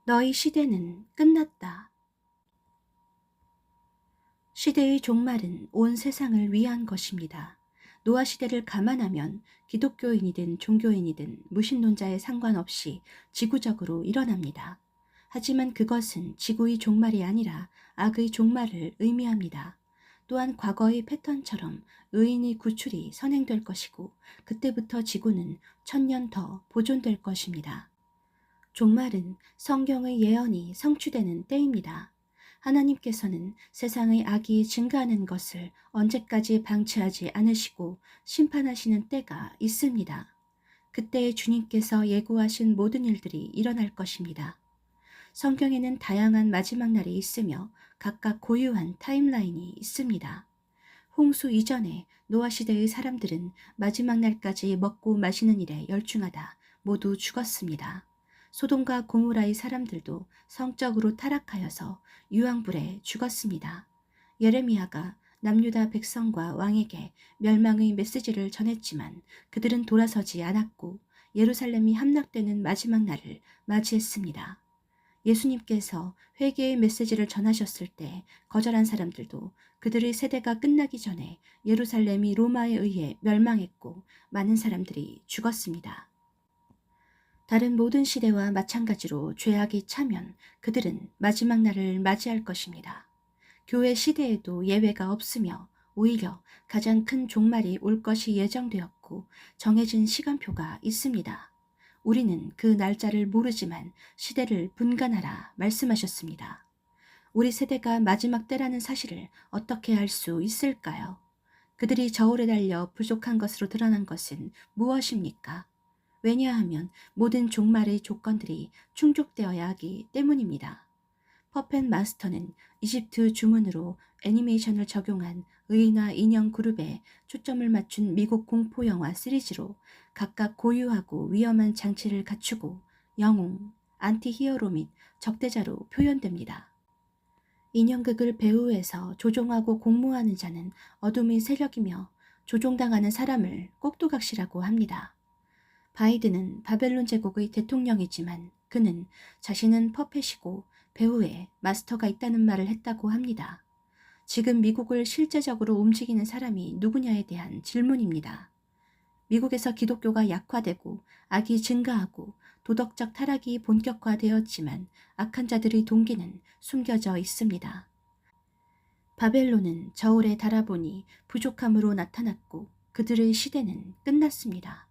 너희 시대는 끝났다. 시대의 종말은 온 세상을 위한 것입니다. 노아 시대를 감안하면 기독교인이든 종교인이든 무신론자에 상관없이 지구적으로 일어납니다. 하지만 그것은 지구의 종말이 아니라 악의 종말을 의미합니다. 또한 과거의 패턴처럼 의인의 구출이 선행될 것이고 그때부터 지구는 1000년 더 보존될 것입니다. 종말은 성경의 예언이 성취되는 때입니다. 하나님께서는 세상의 악이 증가하는 것을 언제까지 방치하지 않으시고 심판하시는 때가 있습니다. 그때 주님께서 예고하신 모든 일들이 일어날 것입니다. 성경에는 다양한 마지막 날이 있으며 각각 고유한 타임라인이 있습니다. 홍수 이전에 노아 시대의 사람들은 마지막 날까지 먹고 마시는 일에 열중하다 모두 죽었습니다. 소돔과 고모라의 사람들도 성적으로 타락하여서 유황불에 죽었습니다. 예레미야가 남유다 백성과 왕에게 멸망의 메시지를 전했지만 그들은 돌아서지 않았고 예루살렘이 함락되는 마지막 날을 맞이했습니다. 예수님께서 회개의 메시지를 전하셨을 때 거절한 사람들도 그들의 세대가 끝나기 전에 예루살렘이 로마에 의해 멸망했고 많은 사람들이 죽었습니다. 다른 모든 시대와 마찬가지로 죄악이 차면 그들은 마지막 날을 맞이할 것입니다. 교회 시대에도 예외가 없으며 오히려 가장 큰 종말이 올 것이 예정되었고 정해진 시간표가 있습니다. 우리는 그 날짜를 모르지만 시대를 분간하라 말씀하셨습니다. 우리 세대가 마지막 때라는 사실을 어떻게 알 수 있을까요? 그들이 저울에 달려 부족한 것으로 드러난 것은 무엇입니까? 왜냐하면 모든 종말의 조건들이 충족되어야 하기 때문입니다. 퍼펫 마스터는 이집트 주문으로 애니메이션을 적용한 의인화 인형 그룹에 초점을 맞춘 미국 공포영화 시리즈로 각각 고유하고 위험한 장치를 갖추고 영웅, 안티히어로 및 적대자로 표현됩니다. 인형극을 배후에서 조종하고 공모하는 자는 어둠의 세력이며 조종당하는 사람을 꼭두각시라고 합니다. 바이든은 바벨론 제국의 대통령이지만 그는 자신은 퍼펫이고 배후에 마스터가 있다는 말을 했다고 합니다. 지금 미국을 실제적으로 움직이는 사람이 누구냐에 대한 질문입니다. 미국에서 기독교가 약화되고 악이 증가하고 도덕적 타락이 본격화되었지만 악한 자들의 동기는 숨겨져 있습니다. 바벨론은 저울에 달아보니 부족함으로 나타났고 그들의 시대는 끝났습니다.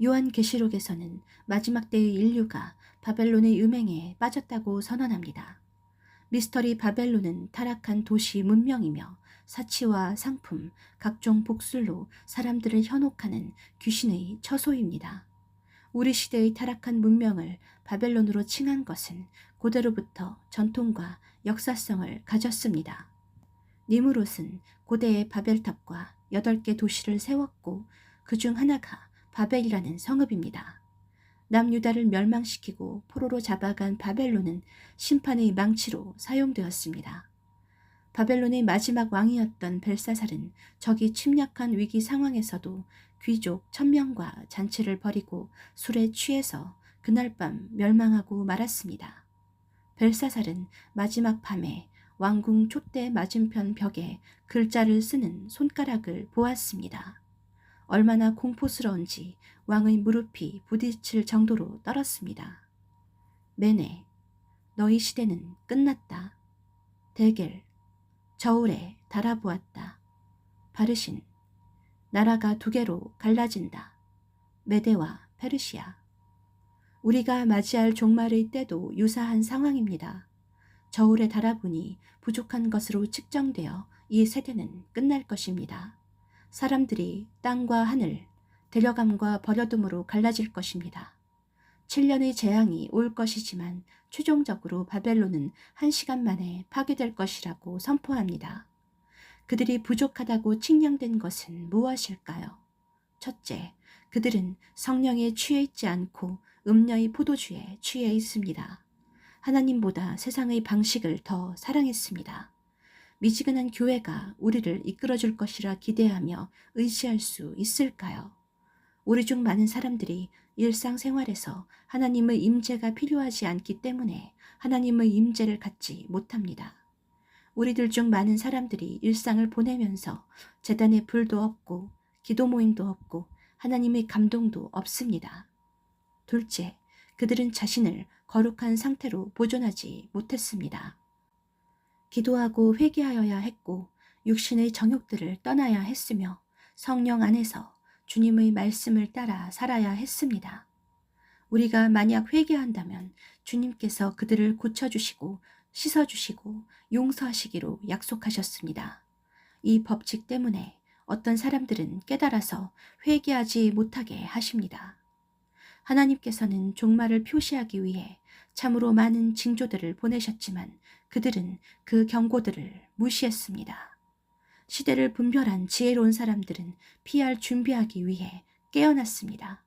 요한계시록에서는 마지막 때의 인류가 바벨론의 음행에 빠졌다고 선언합니다. 미스터리 바벨론은 타락한 도시 문명이며 사치와 상품, 각종 복술로 사람들을 현혹하는 귀신의 처소입니다. 우리 시대의 타락한 문명을 바벨론으로 칭한 것은 고대로부터 전통과 역사성을 가졌습니다. 니무롯은 고대의 바벨탑과 8개 도시를 세웠고 그 중 하나가 바벨이라는 성읍입니다. 남유다를 멸망시키고 포로로 잡아간 바벨론은 심판의 망치로 사용되었습니다. 바벨론의 마지막 왕이었던 벨사살은 적이 침략한 위기 상황에서도 귀족 1000명과 잔치를 벌이고 술에 취해서 그날 밤 멸망하고 말았습니다. 벨사살은 마지막 밤에 왕궁 촛대 맞은편 벽에 글자를 쓰는 손가락을 보았습니다. 얼마나 공포스러운지 왕의 무릎이 부딪힐 정도로 떨었습니다. 메네, 너희 시대는 끝났다. 데겔, 저울에 달아보았다. 바르신, 나라가 2개로 갈라진다. 메데와 페르시아. 우리가 맞이할 종말의 때도 유사한 상황입니다. 저울에 달아보니 부족한 것으로 측정되어 이 세대는 끝날 것입니다. 사람들이 땅과 하늘, 데려감과 버려둠으로 갈라질 것입니다. 7년의 재앙이 올 것이지만 최종적으로 바벨론은 1시간 만에 파괴될 것이라고 선포합니다. 그들이 부족하다고 칭량된 것은 무엇일까요? 첫째, 그들은 성령에 취해 있지 않고 음녀의 포도주에 취해 있습니다. 하나님보다 세상의 방식을 더 사랑했습니다. 미지근한 교회가 우리를 이끌어줄 것이라 기대하며 의지할 수 있을까요? 우리 중 많은 사람들이 일상생활에서 하나님의 임재가 필요하지 않기 때문에 하나님의 임재를 갖지 못합니다. 우리들 중 많은 사람들이 일상을 보내면서 제단에 불도 없고 기도 모임도 없고 하나님의 감동도 없습니다. 둘째, 그들은 자신을 거룩한 상태로 보존하지 못했습니다. 기도하고 회개하여야 했고 육신의 정욕들을 떠나야 했으며 성령 안에서 주님의 말씀을 따라 살아야 했습니다. 우리가 만약 회개한다면 주님께서 그들을 고쳐주시고 씻어주시고 용서하시기로 약속하셨습니다. 이 법칙 때문에 어떤 사람들은 깨달아서 회개하지 못하게 하십니다. 하나님께서는 종말을 표시하기 위해 참으로 많은 징조들을 보내셨지만 그들은 그 경고들을 무시했습니다. 시대를 분별한 지혜로운 사람들은 피할 준비하기 위해 깨어났습니다.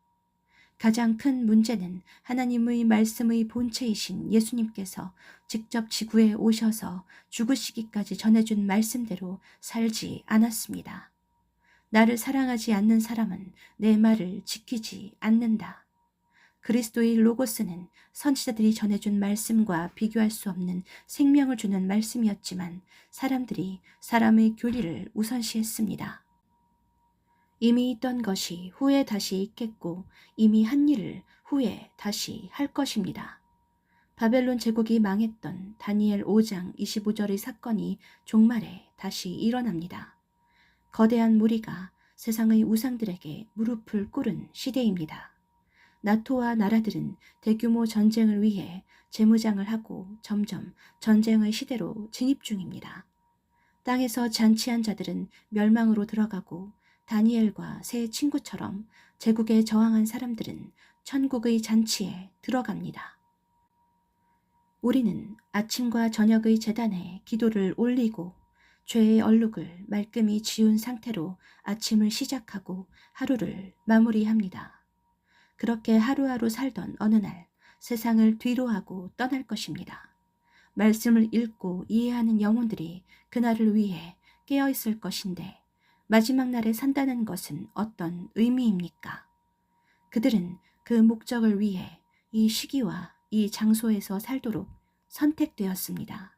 가장 큰 문제는 하나님의 말씀의 본체이신 예수님께서 직접 지구에 오셔서 죽으시기까지 전해준 말씀대로 살지 않았습니다. 나를 사랑하지 않는 사람은 내 말을 지키지 않는다. 그리스도의 로고스는 선지자들이 전해준 말씀과 비교할 수 없는 생명을 주는 말씀이었지만 사람들이 사람의 교리를 우선시했습니다. 이미 있던 것이 후에 다시 있겠고 이미 한 일을 후에 다시 할 것입니다. 바벨론 제국이 망했던 다니엘 5장 25절의 사건이 종말에 다시 일어납니다. 거대한 무리가 세상의 우상들에게 무릎을 꿇은 시대입니다. 나토와 나라들은 대규모 전쟁을 위해 재무장을 하고 점점 전쟁의 시대로 진입 중입니다. 땅에서 잔치한 자들은 멸망으로 들어가고 다니엘과 세 친구처럼 제국에 저항한 사람들은 천국의 잔치에 들어갑니다. 우리는 아침과 저녁의 제단에 기도를 올리고 죄의 얼룩을 말끔히 지운 상태로 아침을 시작하고 하루를 마무리합니다. 그렇게 하루하루 살던 어느 날 세상을 뒤로하고 떠날 것입니다. 말씀을 읽고 이해하는 영혼들이 그날을 위해 깨어있을 것인데 마지막 날에 산다는 것은 어떤 의미입니까? 그들은 그 목적을 위해 이 시기와 이 장소에서 살도록 선택되었습니다.